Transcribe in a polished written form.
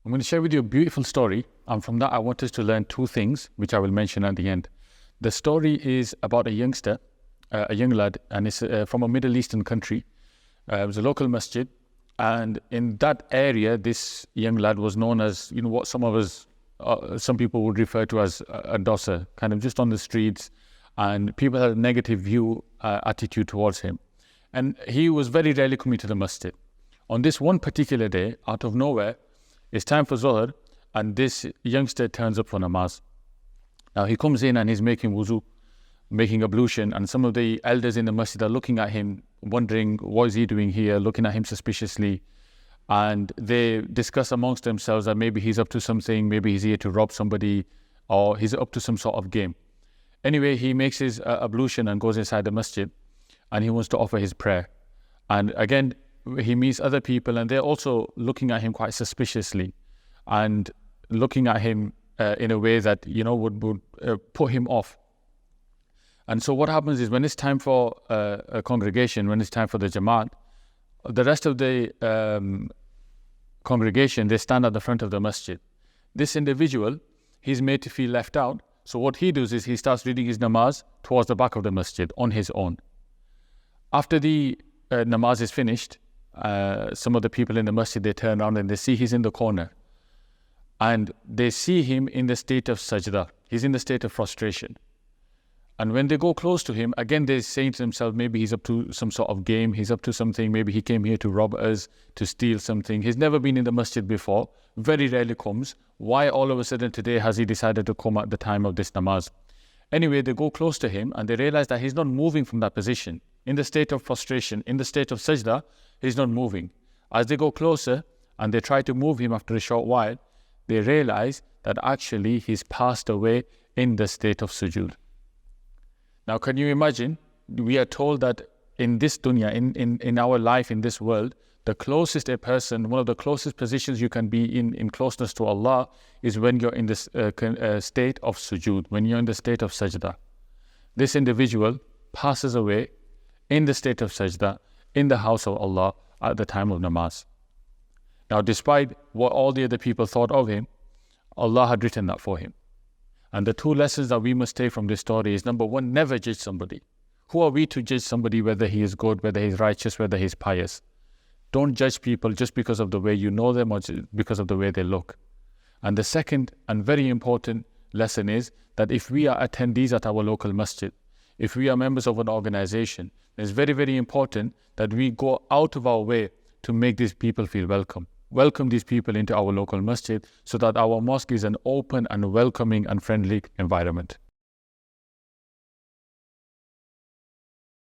I'm going to share with you a beautiful story, and from that I want us to learn two things, which I will mention at the end. The story is about a youngster, a young lad, and it's from a Middle Eastern country. It was a local masjid, and in that area, this young lad was known as, what some people would refer to as a dosser, kind of just on the streets, and people had a negative attitude towards him. And he was very rarely coming to the masjid. On this one particular day, out of nowhere, it's time for Zohar, and this youngster turns up for namaz. Now he comes in and he's making wuzu, making ablution, and some of the elders in the masjid are looking at him, wondering what is he doing here, looking at him suspiciously. And they discuss amongst themselves that maybe he's up to something, maybe he's here to rob somebody, or he's up to some sort of game. Anyway, he makes his ablution and goes inside the masjid, and he wants to offer his prayer. And again, he meets other people, and they're also looking at him quite suspiciously and looking at him in a way that would put him off. And so what happens is, when it's time for a congregation, when it's time for the Jamaat, the rest of the congregation, they stand at the front of the masjid. This individual, he's made to feel left out. So what he does is he starts reading his namaz towards the back of the masjid on his own. After the namaz is finished, some of the people in the masjid, they turn around and they see he's in the corner. And they see him in the state of sajda. He's in the state of frustration. And when they go close to him, again, they're saying to themselves, maybe he's up to some sort of game, he's up to something, maybe he came here to rob us, to steal something. He's never been in the masjid before, very rarely comes. Why all of a sudden today has he decided to come at the time of this namaz? Anyway, they go close to him and they realize that he's not moving from that position. In the state of frustration, in the state of sajda, he's not moving. As they go closer and they try to move him after a short while, they realize that actually he's passed away in the state of sujood. Now, can you imagine? We are told that in this dunya, in our life, in this world, the closest a person, one of the closest positions you can be in closeness to Allah is when you're in this state of sujood, when you're in the state of sajda. This individual passes away in the state of sajda, in the house of Allah at the time of namaz. Now, despite what all the other people thought of him, Allah had written that for him. And the two lessons that we must take from this story is, number one, never judge somebody. Who are we to judge somebody whether he is good, whether he's righteous, whether he's pious? Don't judge people just because of the way you know them or because of the way they look. And the second and very important lesson is that if we are attendees at our local masjid, if we are members of an organization, it's very, very important that we go out of our way to make these people feel welcome. Welcome these people into our local masjid so that our mosque is an open and welcoming and friendly environment.